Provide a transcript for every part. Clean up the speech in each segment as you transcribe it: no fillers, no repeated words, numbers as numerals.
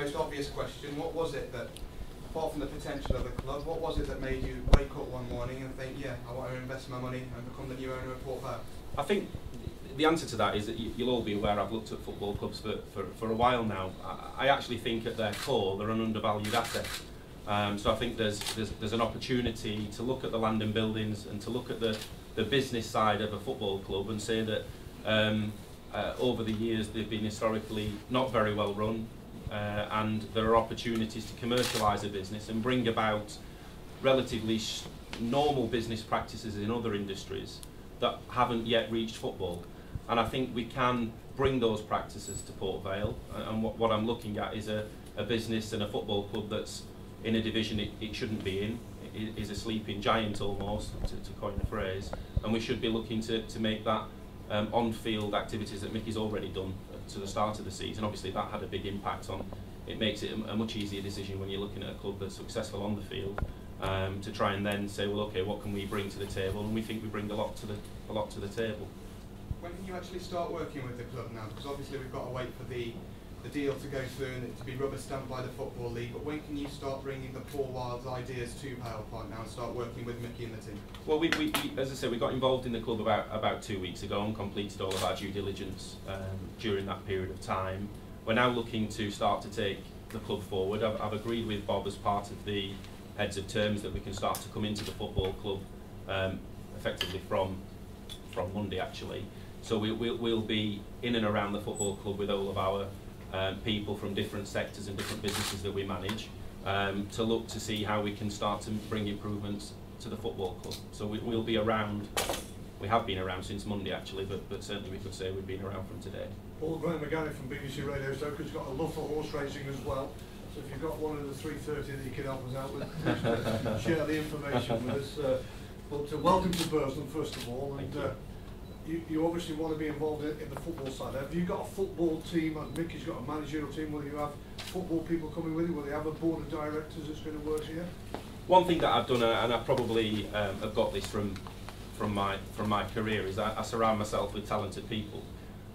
most obvious question. What was it that, apart from the potential of the club, what was it that made you wake up one morning and think, yeah, I want to invest my money and become the new owner of Port Vale? I think the answer to that is that you'll all be aware I've looked at football clubs for a while now. I actually think at their core they're an undervalued asset. So I think there's an opportunity to look at the land and buildings and to look at the business side of a football club and say that over the years they've been historically not very well run, and there are opportunities to commercialise a business and bring about relatively normal business practices in other industries that haven't yet reached football. And I think we can bring those practices to Port Vale, and what I'm looking at is a business and a football club that's in a division it shouldn't be in. It is a sleeping giant almost, to coin a phrase, and we should be looking to make that on-field activities that Mickey's already done to the start of the season. Obviously that had a big impact on, it makes it a much easier decision when you're looking at a club that's successful on the field, to try and then say, well, okay, what can we bring to the table? And we think we bring a lot to the table. When can you actually start working with the club now? Because obviously we've got to wait for the deal to go through and it to be rubber stamped by the Football League, but when can you start bringing the Paul Wild's ideas to Vale Park now and start working with Mickey and the team? Well, we as I said, we got involved in the club about 2 weeks ago and completed all of our due diligence during that period of time. We're now looking to start to take the club forward. I've agreed with Bob as part of the heads of terms that we can start to come into the football club effectively from Monday actually. So we'll be in and around the football club with all of our people from different sectors and different businesses that we manage, to look to see how we can start to bring improvements to the football club. So we'll be around. We have been around since Monday actually, but certainly we could say we've been around from today. Paul Graham McGarry from BBC Radio Stoke has got a love for horse racing as well. So if you've got one of the 3:30 that you can help us out with, please share the information with us. But welcome to Burslem first of all, and you obviously want to be involved in the football side. Have you got a football team? Mickey's got a managerial team. Will you have football people coming with you? Will you have a board of directors that's going to work here? One thing that I've done, and I probably have got this from my career, is I surround myself with talented people.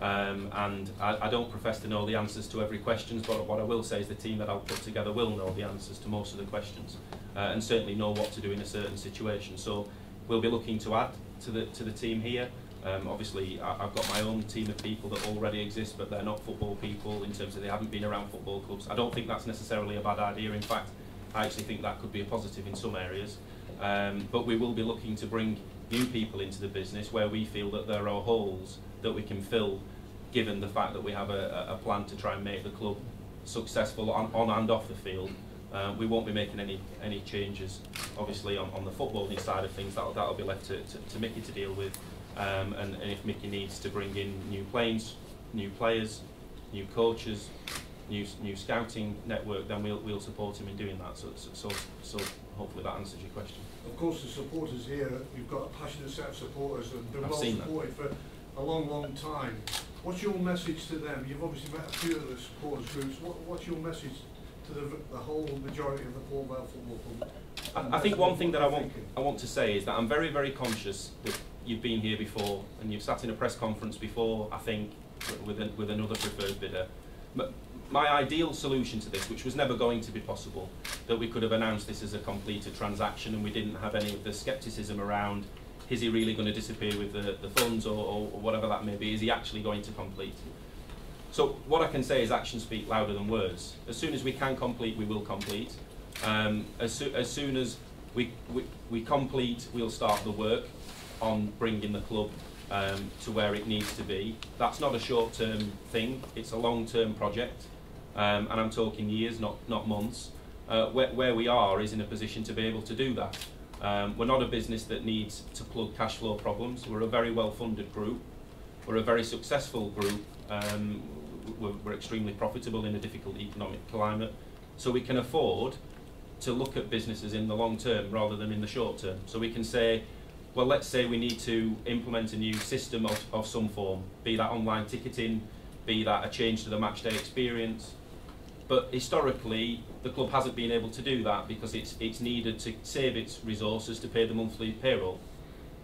And I don't profess to know the answers to every question, but what I will say is the team that I'll put together will know the answers to most of the questions, and certainly know what to do in a certain situation. So we'll be looking to add to the team here. Obviously I've got my own team of people that already exist, but they're not football people in terms of they haven't been around football clubs. I don't think that's necessarily a bad idea. In fact, I actually think that could be a positive in some areas. But we will be looking to bring new people into the business where we feel that there are holes that we can fill, given the fact that we have a plan to try and make the club successful on and off the field. We won't be making any changes, obviously, on the footballing side of things. That'll be left to Mickey to deal with. And if Mickey needs to bring in new players, new coaches, new scouting network, then we'll support him in doing that. So hopefully that answers your question. Of course, the supporters here, you've got a passionate set of supporters and they're well supported for a long time. What's your message to them? You've obviously met a few of the supporters groups. What's your message to the whole majority of the Port Vale Football Club? I think one thing that I want to say is that I'm very, very conscious that you've been here before and you've sat in a press conference before, I think, with another preferred bidder. But my ideal solution to this, which was never going to be possible, that we could have announced this as a completed transaction and we didn't have any of the scepticism around, is he really going to disappear with the funds or whatever that may be, is he actually going to complete? So what I can say is actions speak louder than words. As soon as we can complete, we will complete. As soon as we complete, we'll start the work on bringing the club to where it needs to be. That's not a short-term thing, it's a long-term project, and I'm talking years, not months. Where we are is in a position to be able to do that. We're not a business that needs to plug cash flow problems. We're a very well-funded group. We're a very successful group. We're extremely profitable in a difficult economic climate, so we can afford to look at businesses in the long term rather than in the short term. So we can say, well, let's say we need to implement a new system of some form, be that online ticketing, be that a change to the matchday experience. But historically, the club hasn't been able to do that because it's needed to save its resources to pay the monthly payroll.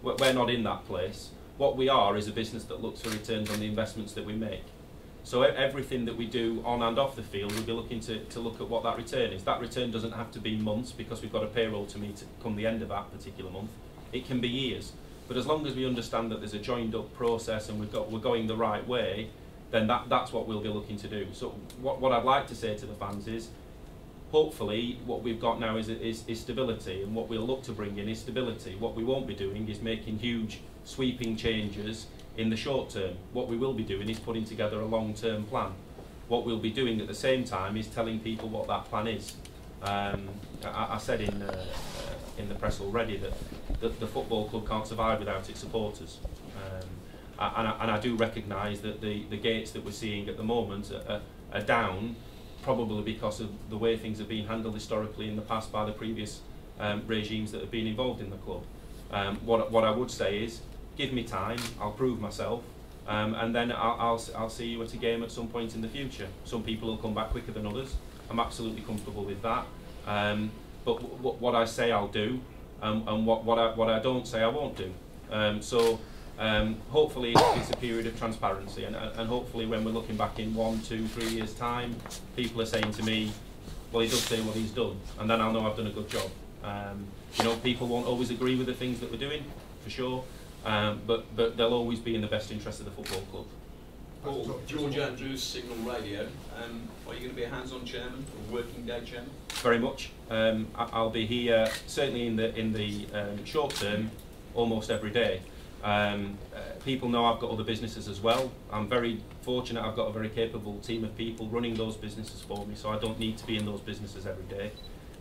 We're not in that place. What we are is a business that looks for returns on the investments that we make. So everything that we do on and off the field, we'll be looking to look at what that return is. That return doesn't have to be months, because we've got a payroll to meet come the end of that particular month. It can be years. But as long as we understand that there's a joined up process and we're going the right way, then that's what we'll be looking to do. So what I'd like to say to the fans is, hopefully what we've got now is stability, and what we'll look to bring in is stability. What we won't be doing is making huge sweeping changes in the short term. What we will be doing is putting together a long-term plan. What we'll be doing at the same time is telling people what that plan is. I said in the press already that the football club can't survive without its supporters. And I do recognise that the gates that we're seeing at the moment are down, probably because of the way things have been handled historically in the past by the previous regimes that have been involved in the club. What I would say is, give me time, I'll prove myself, and then I'll see you at a game at some point in the future. Some people will come back quicker than others. I'm absolutely comfortable with that. But what I say I'll do, and what I don't say I won't do. Hopefully it's a period of transparency, and hopefully when we're looking back in 1, 2, 3 years' time, people are saying to me, well, he does say what he's done, and then I'll know I've done a good job. People won't always agree with the things that we're doing, for sure, but they'll always be in the best interest of the football club. Paul, George Andrews, Signal Radio. Are you going to be a hands-on chairman, or working day chairman? Very much. I'll be here certainly in the short term, almost every day. People know I've got other businesses as well. I'm very fortunate. I've got a very capable team of people running those businesses for me, so I don't need to be in those businesses every day.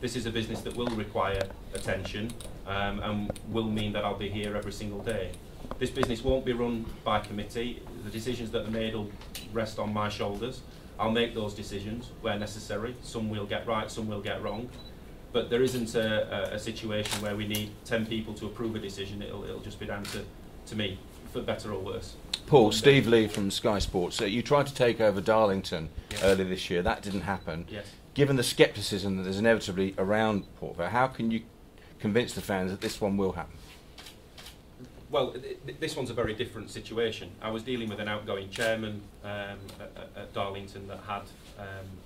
This is a business that will require attention, and will mean that I'll be here every single day. This business won't be run by committee. The decisions that are made will rest on my shoulders. I'll make those decisions where necessary. Some we'll get right, some we'll get wrong. But there isn't a situation where we need 10 people to approve a decision. It'll just be down to me, for better or worse. Paul, Steve Lee from Sky Sports. You tried to take over Darlington earlier this year. That didn't happen. Yes. Given the scepticism that there's inevitably around Port Vale, how can you convince the fans that this one will happen? Well, this one's a very different situation. I was dealing with an outgoing chairman at Darlington that had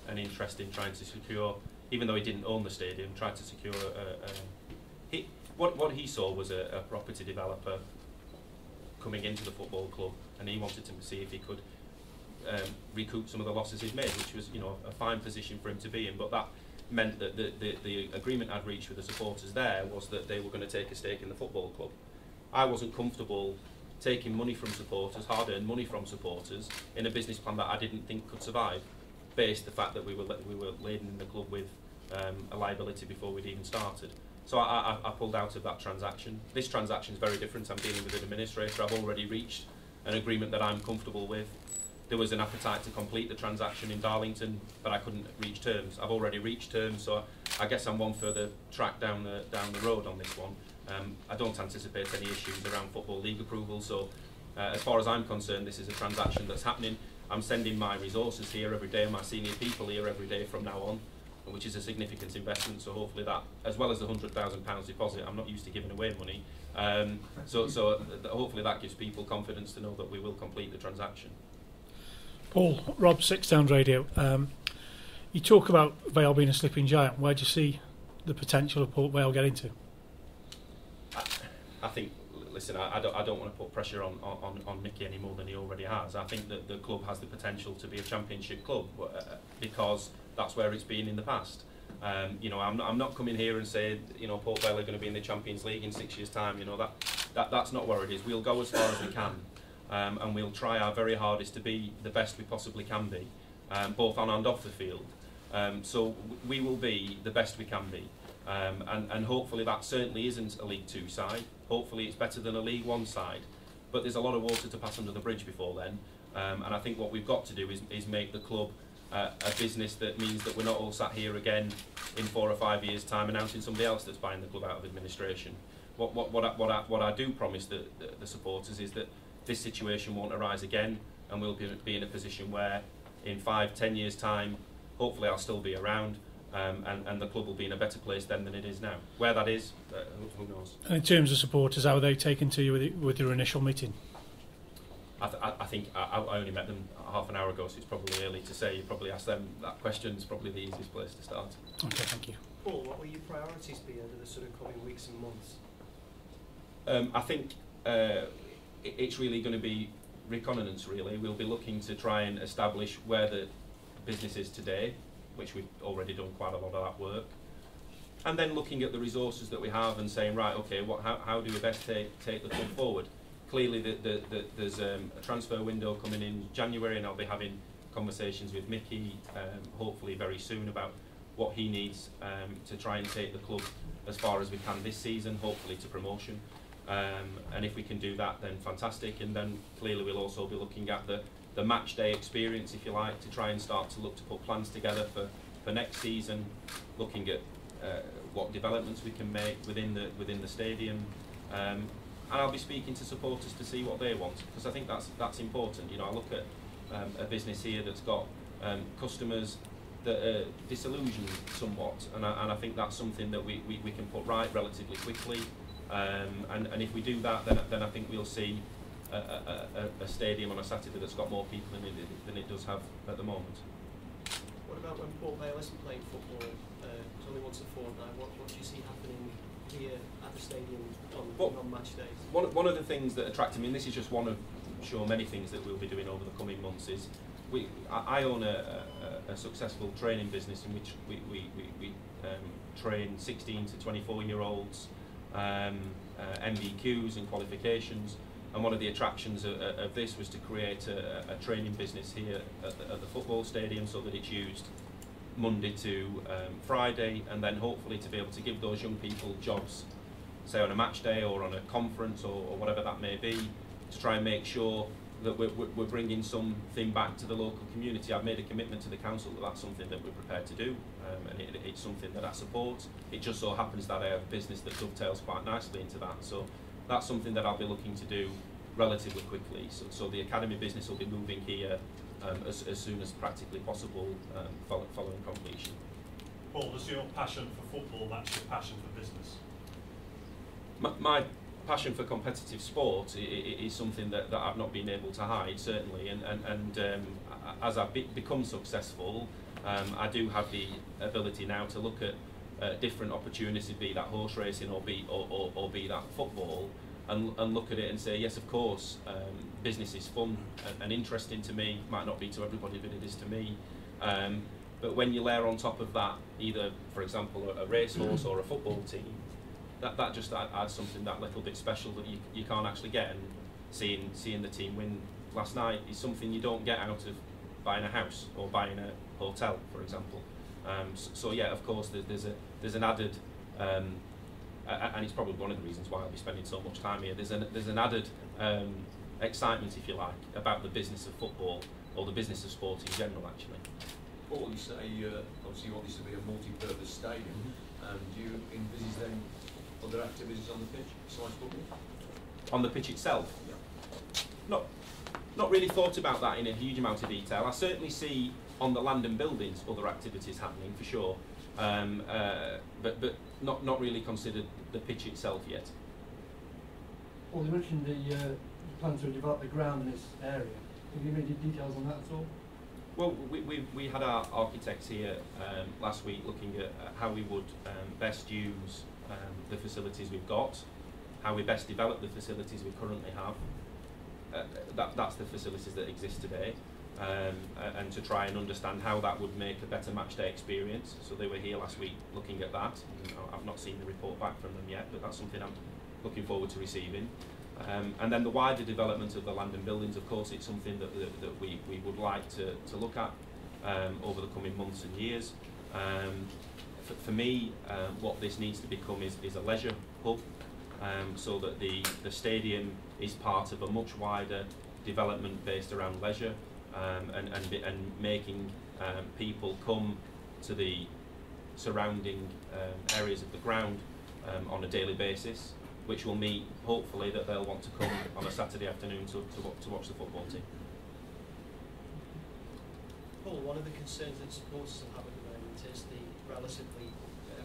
an interest in trying to secure, even though he didn't own the stadium, tried to secure what he saw was a property developer coming into the football club, and he wanted to see if he could recoup some of the losses he'd made, which was, a fine position for him to be in. But that meant that the agreement I'd reached with the supporters there was that they were going to take a stake in the football club. I wasn't comfortable taking money from supporters, hard-earned money from supporters, in a business plan that I didn't think could survive, based the fact that we were laden in the club with a liability before we'd even started. So I pulled out of that transaction. This transaction is very different. I'm dealing with an administrator. I've already reached an agreement that I'm comfortable with. There was an appetite to complete the transaction in Darlington, but I couldn't reach terms. I've already reached terms, so I guess I'm one further track down the road on this one. I don't anticipate any issues around Football League approval, so as far as I'm concerned, this is a transaction that's happening. I'm sending my resources here every day, my senior people here every day from now on, which is a significant investment, so hopefully that, as well as the £100,000 deposit, I'm not used to giving away money, so hopefully that gives people confidence to know that we will complete the transaction. Paul, Rob, Sixtown Radio. You talk about Vale being a slipping giant. Where do you see the potential of Port Vale getting to? I think, listen, I don't want to put pressure on Mickey any more than he already has. I think that the club has the potential to be a championship club because that's where it's been in the past. I'm not coming here and saying, Port Vale are going to be in the Champions League in 6 years' time. That's not where it is. We'll go as far as we can, and we'll try our very hardest to be the best we possibly can be, both on and off the field. So we will be the best we can be. And hopefully that certainly isn't a League 2 side. Hopefully it's better than a League 1 side. But there's a lot of water to pass under the bridge before then. And I think what we've got to do is make the club a business that means that we're not all sat here again in 4 or 5 years' time announcing somebody else that's buying the club out of administration. What I do promise the supporters is that this situation won't arise again, and we'll be in a position where in 5-10 years' time, hopefully I'll still be around. And the club will be in a better place then than it is now. Where that is, who knows? And in terms of supporters, how are they taken to you with your initial meeting? I think I only met them half an hour ago, so it's probably early to say. You probably ask them that question. It's probably the easiest place to start. Okay, thank you. Paul, what will your priorities be over the sort of coming weeks and months? I think it's really going to be reconnaissance, really. We'll be looking to try and establish where the business is today, which we've already done quite a lot of that work. And then looking at the resources that we have and saying, right, okay, how do we best take the club forward? Clearly, there's a transfer window coming in January, and I'll be having conversations with Mickey, hopefully very soon, about what he needs to try and take the club as far as we can this season, hopefully to promotion. And if we can do that, then fantastic. And then clearly we'll also be looking at the match day experience, if you like, to try and start to look to put plans together for next season, looking at what developments we can make within the stadium. And I'll be speaking to supporters to see what they want, because I think that's important. You know, I look at a business here that's got customers that are disillusioned somewhat, and I think that's something that we can put right relatively quickly. And if we do that, then I think we'll see a stadium on a Saturday that's got more people than it does have at the moment. What about when Port Vale isn't playing football? It's only once a fortnight. What do you see happening here at the stadium on match days? One of the things that attracted me, and this is just one of many things that we'll be doing over the coming months, is I own a successful training business in which we train 16 to 24-year-olds, MVQs and qualifications. And one of the attractions of this was to create a training business here at the football stadium, so that it's used Monday to Friday, and then hopefully to be able to give those young people jobs, say on a match day or on a conference or whatever that may be, to try and make sure that we're bringing something back to the local community. I've made a commitment to the council that that's something that we're prepared to do, and it's something that I support. It just so happens that I have a business that dovetails quite nicely into that, so that's something that I'll be looking to do relatively quickly. So the academy business will be moving here as soon as practically possible, following completion. Paul, does your passion for football match your passion for business? My passion for competitive sport is something that I've not been able to hide, certainly, and as I've become successful, I do have the ability now to look at different opportunities, be that horse racing or be that football, and look at it and say, yes, of course, business is fun and interesting to me. Might not be to everybody, but it is to me. But when you layer on top of that, either, for example, a racehorse or a football team, that just adds something that little bit special that you can't actually get. And seeing the team win last night is something you don't get out of buying a house or buying a hotel, for example. So yeah, of course, there's an added, and it's probably one of the reasons why I'll be spending so much time here. There's an added excitement, if you like, about the business of football or the business of sport in general, actually. Paul, you say obviously you want this to be a multi-purpose stadium. Do you envisage then other activities on the pitch besides football? On the pitch itself? Yeah. Not really thought about that in a huge amount of detail. I certainly see on the land and buildings other activities happening, for sure, but not really considered the pitch itself yet. Well, you mentioned the plan to develop the ground in this area. Can you give any details on that at all? Well, we had our architects here last week looking at how we would best use the facilities we've got, how we best develop the facilities we currently have. That's the facilities that exist today, and to try and understand how that would make a better match day experience. So they were here last week looking at that. I've not seen the report back from them yet, but that's something I'm looking forward to receiving. And then the wider development of the land and buildings, of course, it's something that we would like to look at over the coming months and years. For me, what this needs to become is a leisure hub, so that the stadium is part of a much wider development based around leisure, and making people come to the surrounding areas of the ground on a daily basis, which will mean, hopefully, that they'll want to come on a Saturday afternoon to watch the football team. Paul, one of the concerns that supporters will have at the moment is the relatively,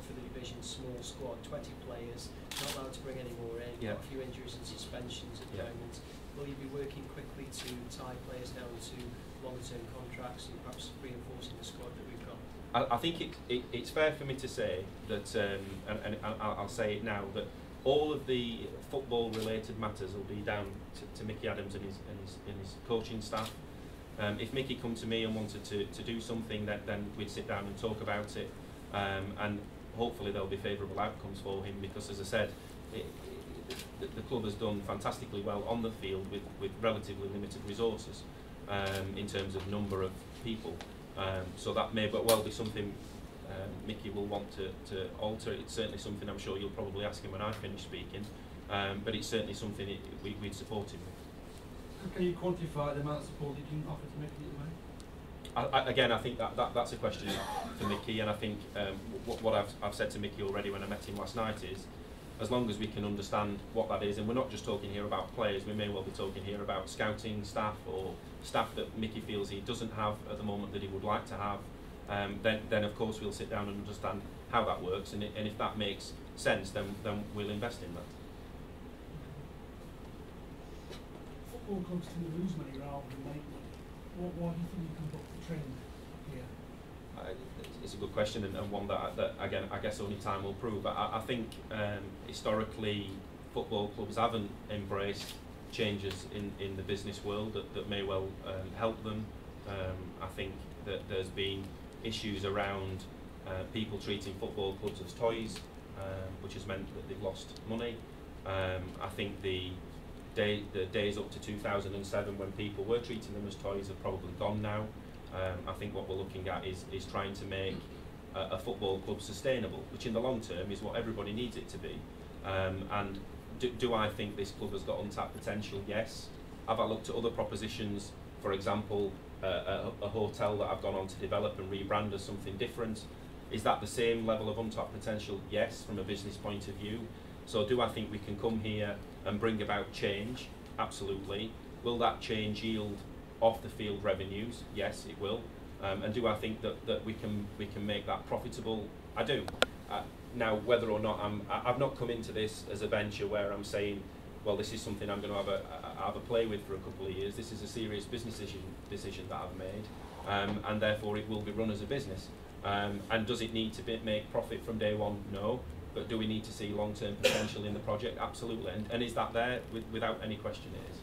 for the division, small squad, 20 players, not allowed to bring any more in, Yeah. got a few injuries and suspensions at the moment. will you be working quickly to tie players down to longer-term contracts and perhaps reinforcing the squad that we've got? I think it's fair for me to say that, and I'll say it now, that all of the football-related matters will be down to Mickey Adams and his coaching staff. If Mickey come to me and wanted to do something, then we'd sit down and talk about it, and hopefully there'll be favourable outcomes for him, because, as I said, the club has done fantastically well on the field with relatively limited resources in terms of number of people. So that may well be something Mickey will want to alter. It's certainly something I'm sure you'll probably ask him when I finish speaking, but it's certainly something we'd support him with. Can you quantify the amount of support you can offer to Mickey at the moment? Again, I think that's a question for Mickey, and I think what I've said to Mickey already when I met him last night is, as long as we can understand what that is, and we're not just talking here about players, we may well be talking here about scouting staff or staff that Mickey feels he doesn't have at the moment that he would like to have, then of course we'll sit down and understand how that works, and if that makes sense, then we'll invest in that. Football clubs tend to lose money rather than make money. Why do you think you can book the trend here? It's a good question, and one that again I guess only time will prove. I think historically football clubs haven't embraced changes in the business world that may well help them. I think that there's been issues around people treating football clubs as toys, which has meant that they've lost money. I think the days up to 2007 when people were treating them as toys have probably gone now. I think what we're looking at is trying to make a football club sustainable, which in the long term is what everybody needs it to be. And do I think this club has got untapped potential? Yes. Have I looked at other propositions, for example, a hotel that I've gone on to develop and rebrand as something different? Is that the same level of untapped potential? Yes, from a business point of view. So do I think we can come here and bring about change? Absolutely. Will that change yield off the field revenues? Yes, it will. And do I think that we can make that profitable? I do. Now, whether or not I've not come into this as a venture where I'm saying, well, this is something I'm going to have a play with for a couple of years. This is a serious business decision that I've made, and therefore it will be run as a business. And does it need to make profit from day one? No. But do we need to see long-term potential in the project? Absolutely. And is that there? Without any question, it is.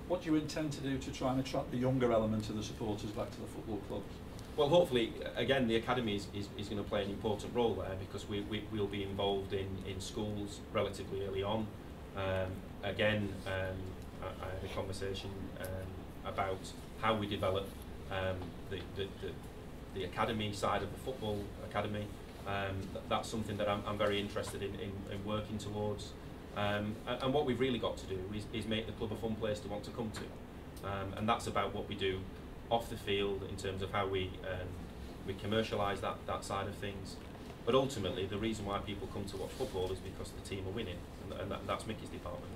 What do you intend to do to try and attract the younger element of the supporters back to the football club? Well, hopefully, again, the academy is going to play an important role there, because we'll be involved in schools relatively early on. Again, I had a conversation about how we develop the academy side of the football academy. That's something that I'm very interested in working towards. And what we've really got to do is make the club a fun place to want to come to. And that's about what we do off the field in terms of how we commercialise that side of things. But ultimately, the reason why people come to watch football is because the team are winning, and that's Mickey's department,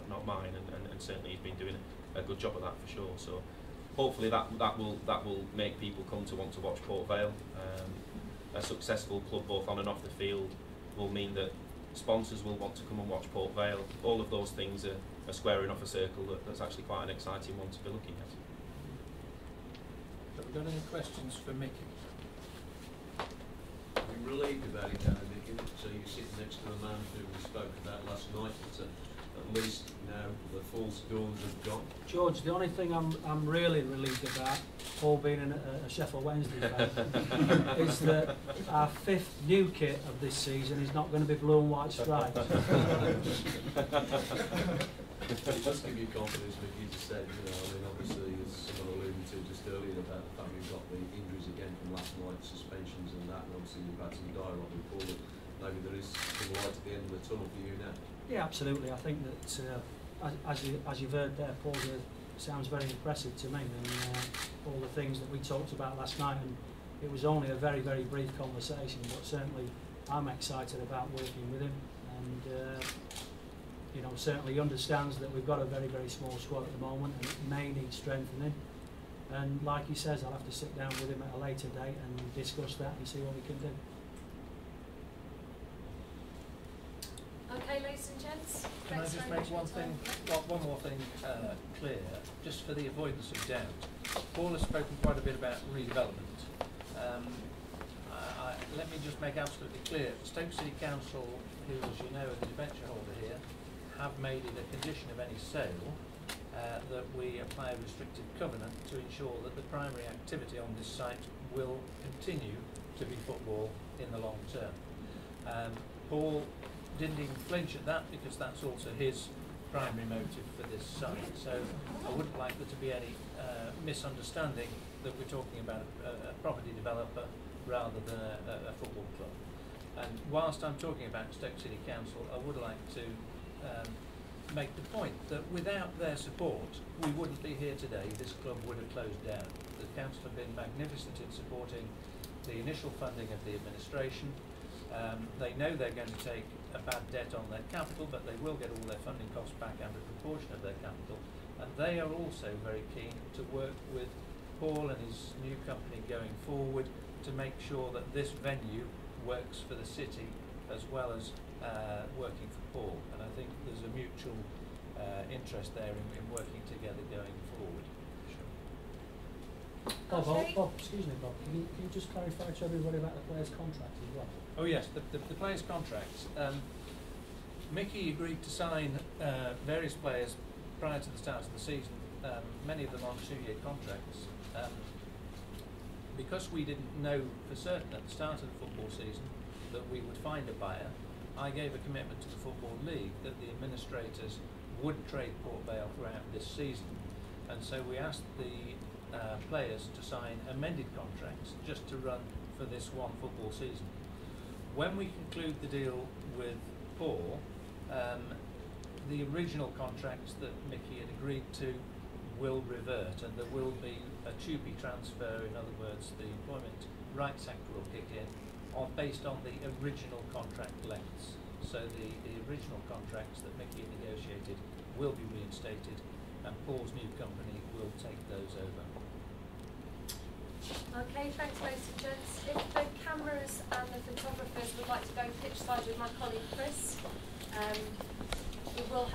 not mine. And certainly he's been doing a good job of that for sure. So hopefully that will make people come to want to watch Port Vale. A successful club both on and off the field will mean that sponsors will want to come and watch Port Vale. All of those things are squaring off a circle that's actually quite an exciting one to be looking at. Have we got any questions for Mickey? I'm relieved about it, Mickey. So you're sitting next to a man who we spoke about last night, but at least now the false dawns have gone. George, the only thing I'm really relieved about, Paul being a Sheffield Wednesday fan, is that our 5th new kit of this season is not going to be blue and white stripes. It does give you confidence, Mickey, to say, I mean, obviously, as someone alluded to just earlier about the fact we've got the injuries again from last night, suspensions and that, and obviously we've had some dialogue with Paul that maybe there is some light at the end of the tunnel for you now. Yeah, absolutely. I think that as you've heard there, Paul, sounds very impressive to me, and all the things that we talked about last night, and it was only a very, very brief conversation, but certainly I'm excited about working with him, and certainly he understands that we've got a very, very small squad at the moment and it may need strengthening, and like he says, I'll have to sit down with him at a later date and discuss that and see what we can do. Okay, ladies. ladies and gents. Can I Thanks just very make much for one your thing, time. one more thing clear, just for the avoidance of doubt? Paul has spoken quite a bit about redevelopment. Let me just make absolutely clear, Stoke City Council, who, as you know, are the debenture holder here, have made it a condition of any sale that we apply a restrictive covenant to ensure that the primary activity on this site will continue to be football in the long term. Paul didn't even flinch at that because that's also his primary motive for this site. So I wouldn't like there to be any misunderstanding that we're talking about a property developer rather than a football club. And whilst I'm talking about Stoke City Council, I would like to make the point that without their support, we wouldn't be here today. This club would have closed down. The council have been magnificent in supporting the initial funding of the administration. They know they're going to take a bad debt on their capital, but they will get all their funding costs back and a proportion of their capital. And they are also very keen to work with Paul and his new company going forward to make sure that this venue works for the city as well as working for Paul. And I think there's a mutual interest there in working together going forward. Bob, excuse me, Bob, can you just clarify to everybody about the players' contract as well? Oh yes, the players' contracts. Mickey agreed to sign various players prior to the start of the season, many of them on 2-year contracts. Because we didn't know for certain at the start of the football season that we would find a buyer, I gave a commitment to the Football League that the administrators would trade Port Vale throughout this season. And so we asked the players to sign amended contracts just to run for this one football season. When we conclude the deal with Paul, the original contracts that Mickey had agreed to will revert, and there will be a TUPE transfer. In other words, the Employment Rights Act will kick in based on the original contract lengths. So the original contracts that Mickey had negotiated will be reinstated, and Paul's new company will take those over. Okay, thanks ladies and gents. If the cameras and the photographers would like to go pitch side with my colleague Chris, we will have